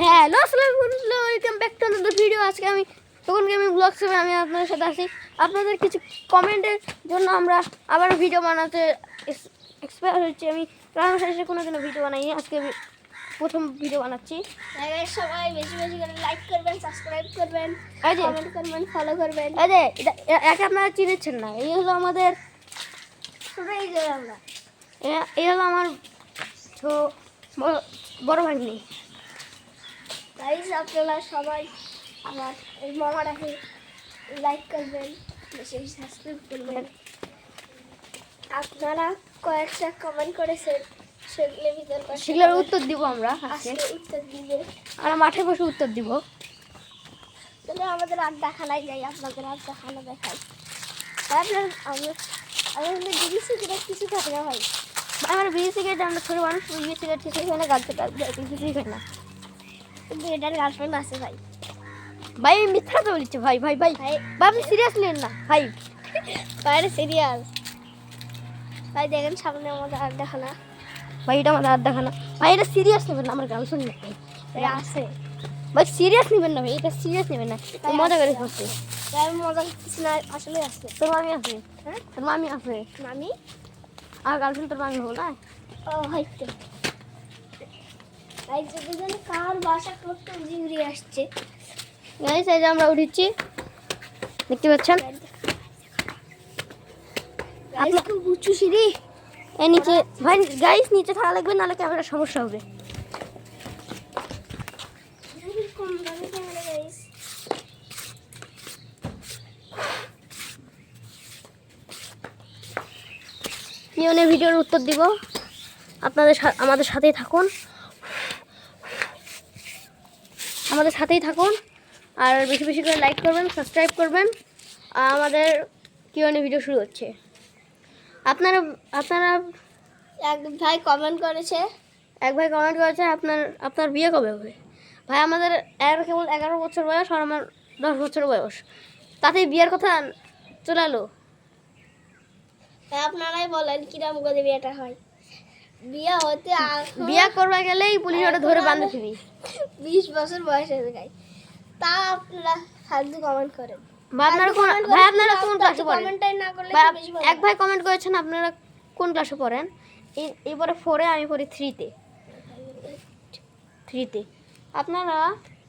Hello আসসালামু আলাইকুম, welcome back to another video. আজকে আমি তখন গেমিং ব্লগ হিসেবে আমি আপনাদের সাথে আসি। আপনাদের কিছু কমেন্টের জন্য আমরা আবার ভিডিও বানাতে এক্সপায়ার হচ্ছে। আমি রান্না শেষে কোনো ভিডিও বানাইনি, আজকে আমি প্রথম ভিডিও বানাচ্ছি। সবাই বেশি বেশি করে লাইক করবেন, সাবস্ক্রাইব করবেন, এই যে কমেন্ট করবেন, ফলো করবেন। এই যে একে আপনারা চিনেছেন না, এই হলো আমাদের আমরা এই হলো আমার বড় ভাগ্নি। গাইস আপনারা সবাই আমার এই মামাটাকে লাইক করবেন, বেশি বেশি সাবস্ক্রাইব করবেন। আপনারা কয়েকটা কমেন্ট করেছেন, সেগুলোর উত্তর দিব আমরা আজকে, আজকে উত্তর দিবে। আমরা মাঠে বসে উত্তর দিব। তাহলে আমাদের আড্ডাখানায় যাই, আপনাদের আড্ডাখানা দেখাই। আপনার আমাদের দিদি সিগারেট কিছু থাকে না ভাই। আমার বিড়ি সিগারেট, আমরা ছোটো মানুষ, বিড়ি সিগারেট কিছুই খাই না, গাছতে কিছুই খাই না। কিন্তু এটার গার্লফ্রেন্ড আছে ভাই। ভাই আমি মিথ্যা তো বলছি, ভাই ভাই ভাই ভাই আপনি সিরিয়াস নেন না ভাই। বাইরে সিরিয়াস ভাই, দেখেন সামনে আমাদের আড্ডাখানা। ভাই এটা আমাদের আড্ডাখানা, ভাই এটা সিরিয়াস নেবেন না, আমার গার্লফ্রেন্ড নেই ভাই আছে ভাই, সিরিয়াস নেবেন না ভাই, এটা সিরিয়াস নেবেন না, মজা করে খাচ্ছে। তাই আমি মজা করতেছি না, আসলে আছে। তোর মামি আছে? হ্যাঁ তোর মামি আছে? মামি আর গার্লফ্রেন্ড তোর মামি হল না? ও হয়তো ভাই, যদি যেন কার বাসা করতে জিউরি আসছে। গাইস এই যে আমরা উঠেছি, দেখতে পাচ্ছেন। আপনার খুব উঁচু সিঁড়ি। এই নিচে ভাই, গাইস নিচে থাকা লাগবে, নাহলে ক্যামেরা সমস্যা হবে। কম দামে ক্যামেরা গাইস। পিওনের ভিডিওর উত্তর দিব, আমাদের সাথেই থাকুন, আমাদের সাথেই থাকুন। আর বেশি বেশি করে লাইক করবেন, সাবস্ক্রাইব করবেন। আর আমাদের কিওনে ভিডিও শুরু হচ্ছে। আপনারা এক ভাই কমেন্ট করেছে, এক ভাই কমেন্ট করেছে আপনার বিয়ে কবে হবে? ভাই আমাদের কেবল 11 বছর বয়স, আর আমার 10 বছর বয়স, তাতেই বিয়ের কথা চলে এলো। তাই আপনারাই বলেন কিরম করে বিয়েটা হয়। বিয়ে হতে বিয়ে করবা গেলেই পুলিশ ওটা ধরে বাঁধে ফিরি। 20 বছর বয়স হয়ে যায়, তা আপনারা ফালতু কমেন্ট করেন। আপনারা কোন ক্লাসে পড়েন? কমেন্টটাই না করলে বা তো বেশি ভালো। এক ভাই কমেন্ট করেছেন আপনারা কোন ক্লাসে পড়েন। এবারে 4-এ, আমি পড়ি 3-তে। আপনারা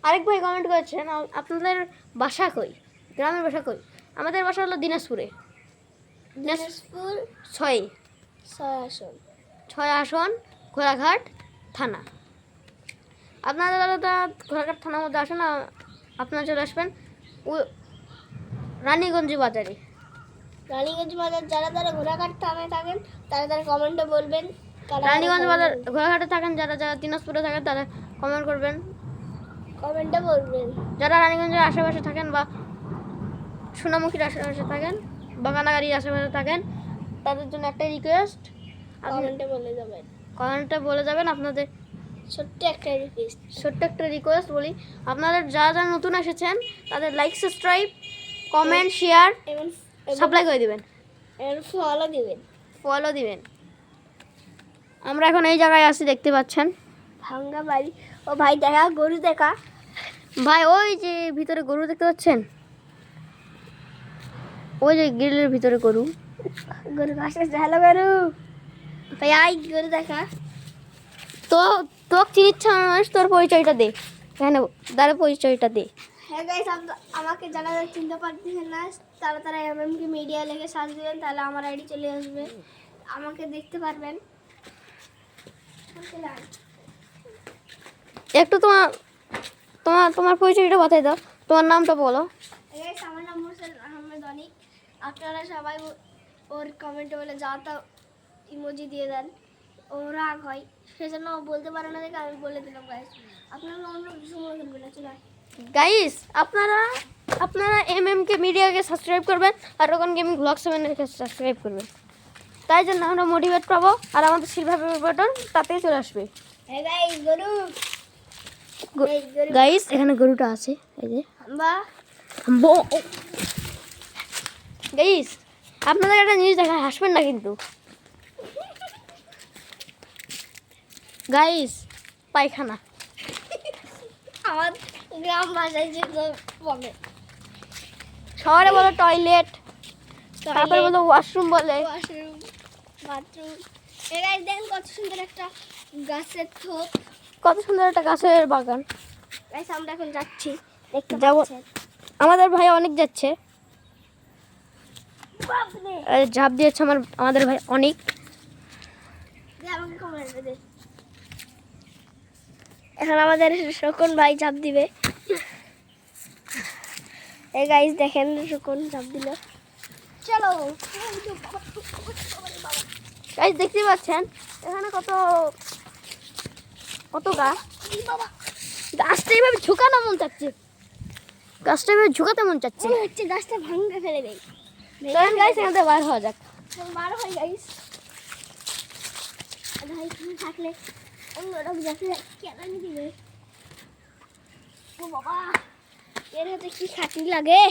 আরেক ভাই কমেন্ট করেছেন আপনাদের বাসা কই, গ্রামের বাসা কই। আমাদের বাসা হলো দিনাজপুরে, দিনাজপুর 6 আসন। আসন, ঘোড়াঘাট থানা। আপনারা দাদা ঘোড়াঘাট থানার মধ্যে আসেন, আপনারা চলে আসবেন রানীগঞ্জ বাজারে। রানীগঞ্জ বাজার যারা যারা ঘোড়াঘাট থানায় থাকেন তারা তারা কমেন্টে বলবেন। রানীগঞ্জ বাজার ঘোড়াঘাটে থাকেন, যারা দিনাজপুরে থাকেন তারা কমেন্ট করবেন, কমেন্টে বলবেন। যারা রানীগঞ্জের আশেপাশে থাকেন বা সোনামুখীর আশেপাশে থাকেন, বাগানাগাড়ির আশেপাশে থাকেন, তাদের জন্য একটা রিকোয়েস্ট, কমেন্টে বলে যাবেন। কমেন্টে বলে যাবেন আপনাদের ছোট্ট একটা রিকোয়েস্ট বলি, আপনাদের যারা নতুন এসেছেন তাদের লাইক, সাবস্ক্রাইব, কমেন্ট, শেয়ার, এবং সাপ্লাই করে দিবেন, ফলো দিবেন। আমরা এখন এই জায়গায় আছি, দেখতে পাচ্ছেন। ভাঙ্গা বাড়ি। ও ভাই দেখা, গরু দেখা ভাই, ওই যে ভিতরে গরু দেখতে পাচ্ছেন, ওই যে গ্রিলের ভিতরে গরু কাছে ঝালো গরু। ভাই আই গরু দেখা। তো তোকে চিনিচ্ছ মানুষ, তোর পরিচয়টা দে, কেন দাঁড়া পরিচয়টা দে। হ্যাঁ গাইস, আমাকে যারা যারা চিনতে পারতেছেন না তারা তারা এমএমকে মিডিয়া লিখে সার্চ দিবেন, তাহলে আমার আইডি চলে আসবে, আমাকে দেখতে পারবেন। একটু তোমার পরিচয়টা বাতাই দাও, তোমার নামটা বলো। গাইস আমার নাম হোসেন আহমেদ অনিক। আপনারা সবাই ওর কমেন্টে বলে যা তা ইমোজি দিয়ে দেন, ও রাগ হয়, সেজন্য ও বলতে পারে না দেখে আমি বলে দিলাম। গাইস আপনারা অন্য কিছু মনে করবেন না, চলে গাইস আপনারা এমএমকে মিডিয়াকে সাবস্ক্রাইব করবেন, আর ওখান গেমিং ব্লগ 7-এর সাবস্ক্রাইব করবেন। তাই জন্য আমরা মোটিভেট পাবো, আর আমাদের সিলভার বাটন তাতেই চলে আসবে। হ্যাঁ গাইস গরু গাইস এখানে গরুটা আছে, এই যে গাইস আপনাদের একটা জিনিস দেখা, হাসবেন না কিন্তু। গাইস পায়খানা আমার গ্রাম ভাষায় যেটা বলে শহরে বলে টয়লেট, তারপরে বলে ওয়াশরুম বলে। Washroom, bathroom. এবার দেখেন কত সুন্দর একটা গাছের থোপ। কত সুন্দর একটা গাছের বাগান। গাইস আমরা এখন যাচ্ছি, দেখতে যাবো। পাচ্ছেন। আমাদের ভাই অনেক যাচ্ছে, বাপরে, ঝাঁপ দিয়েছে আমাদের ভাই অনেক। দে আমাকে কমেন্ট দে। এখন আমাদের শকুন ভাই ঝাঁপ দিবে। এই গাইস দেখেন শকুন ঝাঁপ দিল। চলো গাইস দেখতে পাচ্ছেন এখানে কত কত গাছ। বাবা, গাছটা এইভাবে ঝুঁকানো মন চাচ্ছে, গাছটা এইভাবে ঝুঁকাতে মন চাচ্ছে। মনে হচ্ছে গাছটা ভাঙতে ফেলে দেয়। চলেন গাইস এখান থেকে বার হওয়া যাক। বারো হয় গাইস। ভাই তুমি থাকলে অন্যরকম যাতে কেন দিবে। ও বাবা, এর হাতে কি খাটনি লাগে।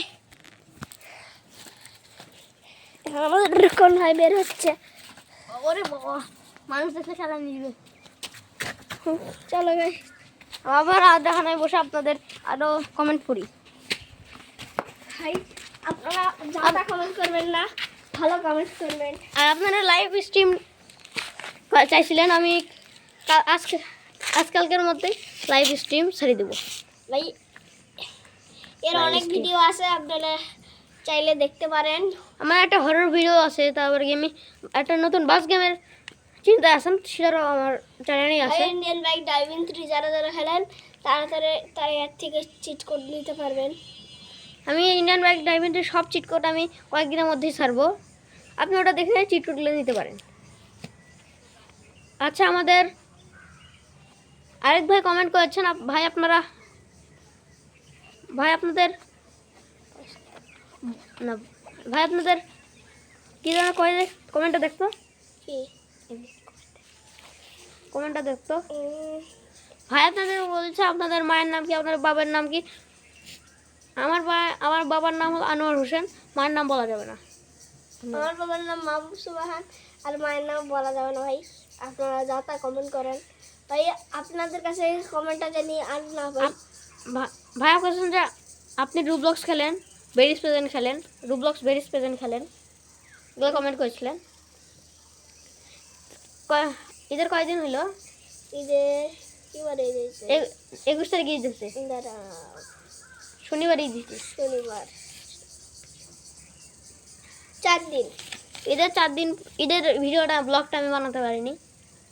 এখন আমাদের কোন ভাই বের হচ্ছে। ওরে বাবা, মানুষ দেখলে খেলা নিবে। চলো ভাই, আবার দেখানায় বসে আপনাদের আরো কমেন্ট করি। ভাই আপনারা যাতা কমেন্ট করবেন না, ভালো কমেন্ট করবেন। আর আপনারা লাইভ স্ট্রিম চাইছিলেন, আমি আজকালকের মধ্যে লাইভ স্ট্রিম ছেড়ে দেবো। ভাই এর Live অনেক stream। ভিডিও আছে, আপনারা চাইলে দেখতে পারেন। আমার একটা হরর ভিডিও আছে, তারপরে আমি একটা নতুন বাস গেমের চিন্তা আছেন, সেটারও আমার চ্যানেলেই আছে। ইন্ডিয়ান বাইক ড্রাইভিং 3 যারা যারা খেলেন তারা এর থেকে চিট কোড নিতে পারবেন। আমি ইন্ডিয়ান বাইক ড্রাইভিংয়ের সব চিট কোড আমি কয়েকদিনের মধ্যেই ছাড়বো, আপনি ওটা দেখে চিট কোডগুলো নিতে পারেন। আচ্ছা, আমাদের আরেক ভাই কমেন্ট করেছেন, ভাই আপনাদের না, ভাই আপনাদের কী যেন কয়ে কমেন্টটা দেখতো, কি কমেন্টটা দেখতো। ভাই আপনাদের বলছে আপনাদের মায়ের নাম কি, আপনাদের বাবার নাম কি। আমার বাবার নাম হলো আনোয়ার হোসেন, মায়ের নাম বলা যাবে না। আমার বাবার নাম মাহবুব সুবাহান, আর মায়ের নাম বলা যাবে না। ভাই আপনারা যা তা কমেন্ট করেন। ভাই আপনাদের কাছে কমেন্টটা জানি আর না ভাই। ভাইয়া বলছেন যে আপনি রুবলক্স খেলেন, বেরিস প্রেজেন্ট খেলেন, রুবলক্স বেরিস প্রেজেন্ট খেলেন, এগুলো কমেন্ট করেছিলেন। ঈদের কয়দিন হলো? ঈদের কি বারে দিয়েছে? 21 তারিখ ঈদ দিচ্ছে, শনিবার ঈদ দিচ্ছে। শনিবার 4 দিন। ঈদের 4 দিন, ঈদের ভিডিওটা ব্লগটা আমি বানাতে পারিনি,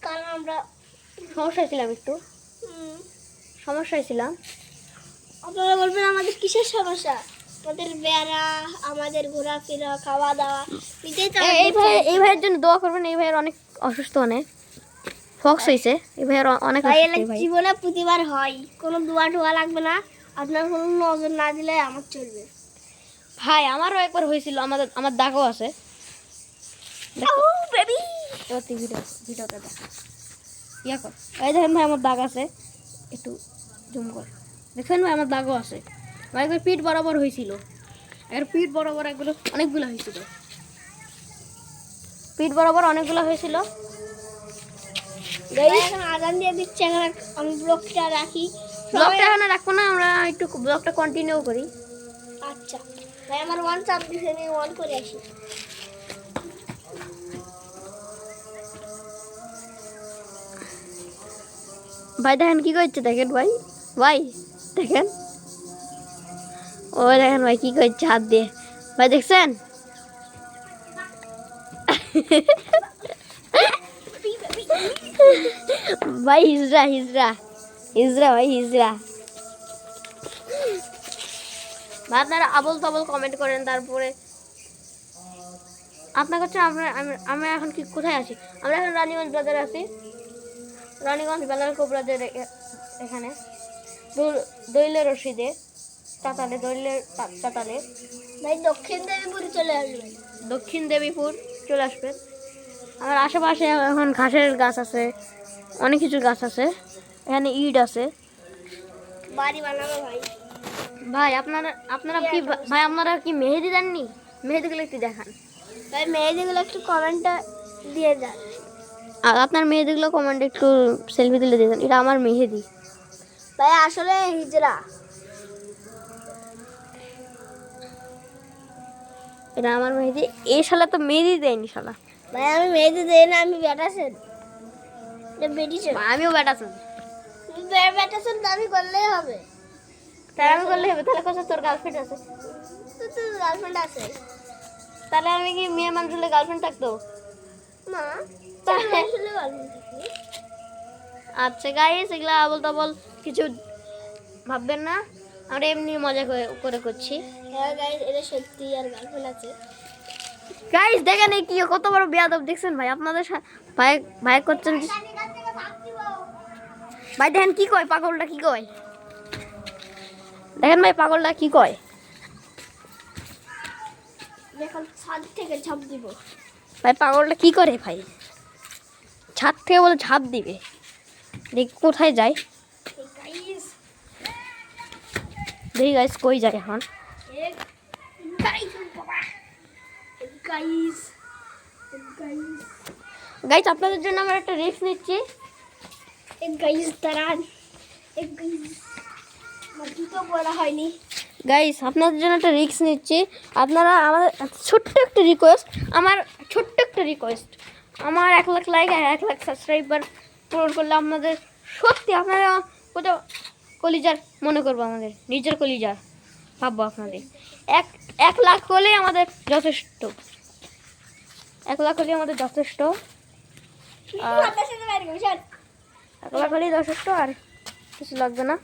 কারণ আমরা সমস্যায় ছিলাম, একটু সমস্যায় ছিলাম। আপনারা বলবেন আমাদের কিসের সমস্যা? আমাদের বেড়া, আমাদের ঘোরাফেরা, খাওয়া দাওয়া, এটাই তো এই ভাইয়ের জন্য দোয়া করবেন। এই ভাইয়ের অনেক অসুস্থ, অনেক ফক্স হয়েছে। এই ভাইয়ের অনেক ভাই অসুস্থ। এই ভাই জীবনে প্রতিবার হয়, কোনো দোয়া টোয়া লাগবে না, আপনার কোনো নজর না দিলে আমার চলবে। ভাই আমারও একবার হয়েছিল, আমার দাগও আছে। বেবি ভিডিওটা দেখ, ইয়া কর। এই দেখেন ভাই আমার দাগ আছে, একটু জুম কর, দেখছেন ভাই আমার দাগও আছে। ভাই একবার পিঠ বরাবর হয়েছিল, একবার পিঠ বরাবর অনেকগুলো হয়েছিল, পিঠ বরাবর অনেকগুলো হয়েছিল। এখন আজান দিয়ে দিচ্ছে, এখন আমি ব্লগটা রাখি। ব্লগটা এখানে রাখবো না, আমরা একটু ব্লগটা কন্টিনিউ করি। আচ্ছা ভাই, আমার ওয়ান চাপ দিছে, আমি ওয়ান করে আসি। ভাই দেখেন কি করছে, দেখেন ভাই, ভাই দেখেন, ওই দেখেন ভাই কি করছে হাত দিয়ে, ভাই দেখছেন? ভাই হিজড়া হিজড়া হিজড়া, ভাই হিজড়া। ভাই আপনারা আবল তাবল কমেন্ট করেন, তারপরে আপনার কাছে আমরা এখন কি কোথায় আছি? আমরা এখন রানীগঞ্জ বাজারে আছি, রানীগঞ্জ বাজার কোবরাজের এখানে দইলের রশিদে চাতালে, দইলের চাতালে। ভাই দক্ষিণ দেবীপুরে চলে আসবেন। দক্ষিণ দেবীপুর চলে আসবেন। আমার আশেপাশে এখন ঘাসের গাছ আছে, অনেক কিছু গাছ আছে, এখানে ইট আছে। বাড়ি বানাবো ভাই। ভাই আপনারা কি ভাই আপনারা কি মেহেদি দেননি? মেহেদিগুলো একটু দেখান ভাই, মেয়েদেরগুলো একটু কমেন্টটা দিয়ে যান। আর আপনার মেহেদিগুলো কমেন্টে একটু সেলফি তুলে দিয়ে দেন, এটা আমার মেহেদি। ভাই আসলে হিজড়া। এটা আমার মেহেদি। এই শালা তো মেহেদি দেয়নি শালা। ভাই আমি মেহেদি দেই না, আমি ব্যাটাছেন। এটা বেটিছেন। আমিও ব্যাটাছি। তুমি ব্যাটাছেন দাবি করলেই হবে। তাই আমি করলে হবে? তাহলে কথা তোর গার্লফ্রেন্ড আছে? তো গার্লফ্রেন্ড আছে তাহলে আমি কি মেয়ে মানুষ হলে গার্লফ্রেন্ড থাকতো না? তাহলে আসলে গার্লফ্রেন্ড থাকে। আচ্ছা গাইস, এগুলা আবল তাবল কিছু ভাববেন না, আমরা এমনি মজা করে করছি। হ্যাঁ গাইস, এটা সত্যি আর গার্লফ্রেন্ড আছে। গাইস দেখেন এই কি কত বড় বেয়াদব দেখছেন ভাই, আপনাদের ভাই ভাই করছেন। ভাই দেখেন কি কয়, পাগলটা কি কয় দেখেন ভাই, পাগলটা কি কয়। এখন ছাদ থেকে ঝাঁপ দিব। ভাই পাগলটা কি করে ভাই, ছাদ থেকে বলে ঝাঁপ দিবে, দেখ কোথায় যায়। গাইস দেখি গাইস কই যায় এখন। গাইস বাবা, গাইস গাইস গাইস আপনাদের জন্য আমরা একটা রিস্ক নিচ্ছি। গাইস দাঁড়ান, গাইস আমার জুতো পরা হয়নি। গাইস আপনাদের জন্য একটা রিস্ক নিচ্ছি। আপনারা আমাদের ছোট্ট একটা রিকোয়েস্ট, আমার 1 লাখ লাইক আর 1 লাখ সাবস্ক্রাইবার পূরণ করলে আপনাদের সত্যি আপনারা কোথাও কলিজার মনে করবো, আমাদের নিজের কলিজার ভাববো আপনাদের। 1 লাখ হলেই আমাদের যথেষ্ট, 1 লাখ হলেই আমাদের যথেষ্ট, 1 লাখ হলেই যথেষ্ট, আর কিছু লাগবে না,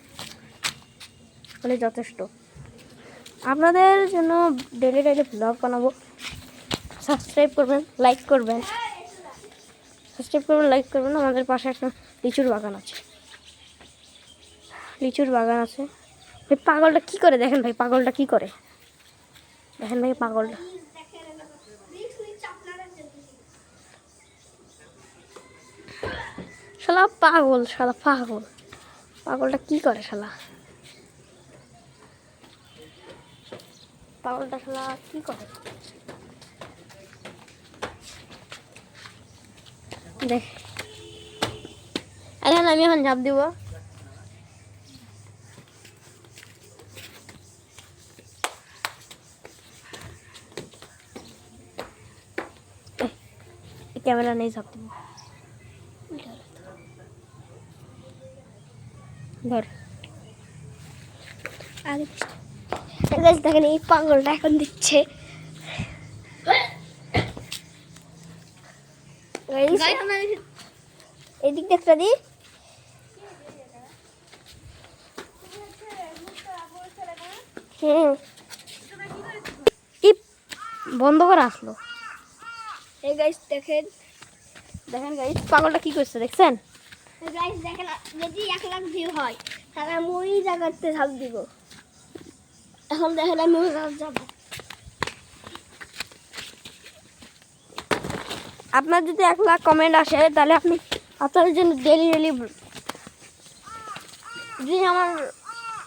হলেই যথেষ্ট। আপনাদের জন্য ডেলি ব্লগ বানাবো। সাবস্ক্রাইব করবেন, লাইক করবেন, আমাদের পাশে একটা লিচুর বাগান আছে, ভাই পাগলটা কি করে দেখেন ভাই, পাগলটা কি করে দেখেন ভাই, পাগলটা শালা পাগলটা কি করে শালা, পাগলটা শালা কি করে দেখ। এখন আমি ঝাঁপ দিব। ক্যামেরা নেই, ঝাঁপ দিব। ধর আগে গাইস দেখেন এই পাগলটা এখন দিচ্ছে। এদিক দেখটা দি। টিপ বন্ধ করে আসলো। এই গাইস দেখেন গাইস পাগলটা কি করছে দেখছেন। গাইস দেখেন, যদি 1 লাখ ভিউ হয় তাহলে আমি ওই জায়গাতে ঝাঁপ দিব। এখন দেখেন আমি ওই জায়গায় যাব। আপনার যদি 1 লাখ কমেন্ট আসে তাহলে আপনি আপনাদের জন্য ডেলি যদি আমার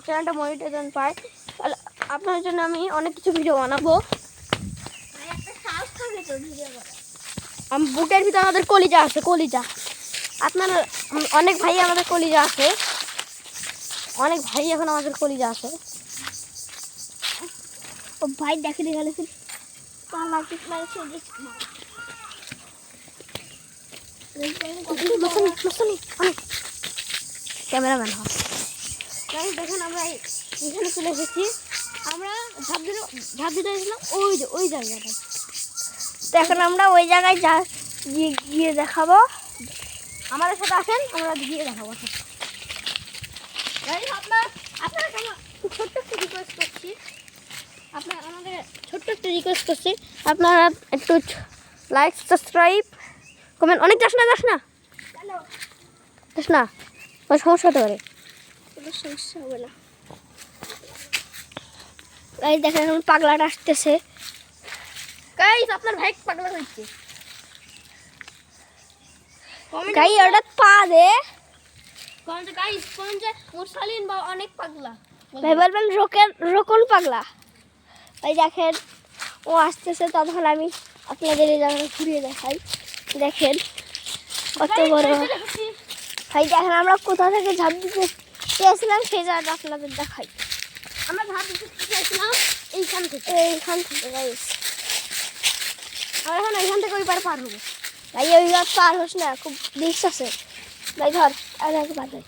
চ্যানেলটা মনিটাইজেশন পায় তাহলে আপনার জন্য আমি অনেক কিছু ভিডিও বানাবো। একটা সাহস থাকে তো ভিডিও করা। বুকের ভিতরে আমাদের কলিজা আছে, আপনার অনেক ভাই আমাদের কলিজা আছে, এখন আমাদের কলিজা আছে। ও ভাই দেখে গেলে পালা কি মারছে ক্যামেরাম্যান হয়। দেখেন আমরা এখানে চলে এসেছি, আমরা ঝাঁপ দিতে গেছিলাম ওই জায়গাটায়। তো এখন আমরা ওই জায়গায় গিয়ে দেখাবো। আমাদের সাথে আসেন, আমরা গিয়ে দেখাবো। আপনারা ছোট্ট একটা রিকোয়েস্ট করছি, আপনারা একটু লাইক সাবস্ক্রাইব কমেন্ট। অনেক যাস না কোনো সমস্যা হতে পারে। কোনো সমস্যা হবে না। গাইস দেখেন এখন পাগলাটা আসতেছে। গাইস আপনার ভাই পাগলা হচ্ছে। গাই ওটা পা দে। গাইস যে মুরসালিন বা অনেক পাগলা, ভাই বলবেন রোকন পাগলা। ভাই দেখেন ও আসতেছে, তখন আমি আপনাদের এই জায়গাটা ঘুরিয়ে দেখাই। দেখেন কত বড়। ভাই দেখেন আমরা কোথা থেকে ঝাঁপ দিতে চেয়েছিলাম সেই জায়গাটা আপনাদের দেখাই। আমরা ভাবছি চাইছিলাম এইখান থেকে গাইস, আর এখন এইখান থেকে ওই পার পার হবো। ভাই ওই ঘর পার হোস না, খুব রিস্ক আছে ভাই। ধর আর একবার ভাই,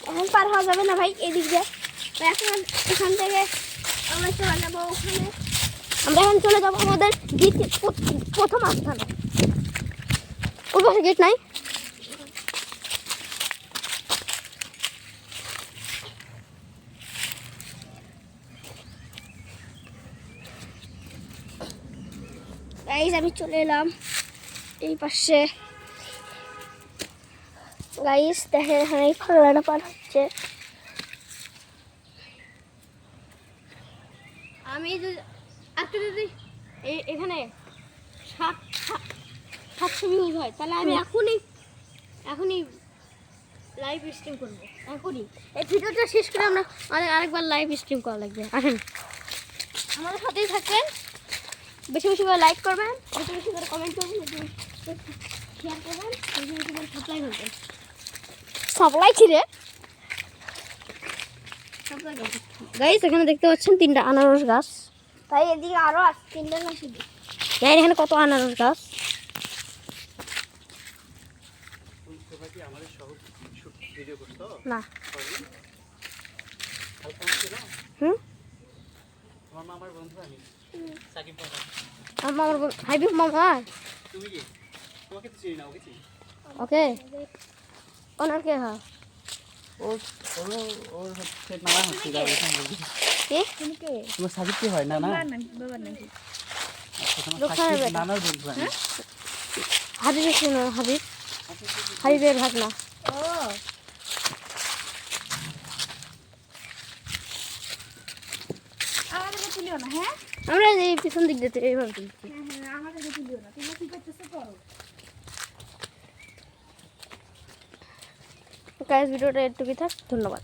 এখন পার হওয়া যাবে না ভাই এদিক দিয়ে। তো এখন এখান থেকে আমরা চলে যাবো ওখানে। আমরা এখন চলে যাবো আমাদের প্রথম স্থানে। ওই পাশে গেট নাই? গাইস আমি চলে এলাম এই পাশে। গাইস দেখেন এখানে এই ফাংলাটা পার হচ্ছে। আমি যদি আজকে যদি এখানে 700 ভিউজ হয় তাহলে আমি এখনই লাইভ স্ট্রিম করবো। এখনই এই ভিডিওটা শেষ করে আমরা আরেকবার লাইভ স্ট্রিম করা লাগবে। আসেন আমাদের সাথেই থাকবেন, বেশি বেশি করে লাইক করবেন, বেশি বেশি করে কমেন্ট করবেন, শেয়ার করবেন, বেশি বেশি করে সাপ্লাই করবেন। সাপ্লাই ছিঁড়ে গাইস এখানে দেখতে পাচ্ছেন 3টা আনারস গাছ। ভাই এদিকে আরো আছে 3টা না শুধু। গাইস এখানে কত আনারস গাছ। না হুম আমার বন্ধু আমি সাকিব আমার হাবিব মামা। তুমি কি? তোমাকে তো চিনি না, ওকে চিনি। ওকে ওনার কে হয়? ওর হচ্ছে নানা হচ্ছে কে? তোমার সাকিব কি হয়? নানা আচ্ছা, তোমার সাকিব নানার বন্ধু আমি। হাবিবের ছিল হাবিবের ভাগনা। ও আমাদের তুলিও না। হ্যাঁ আমরা এই পিছন দিক দিতে এইভাবে তুলছি। হ্যাঁ আমাদের তুলিও না। তোমরা কি করতেছো করো। গাইস ভিডিওটা একটু কি থাক, ধন্যবাদ।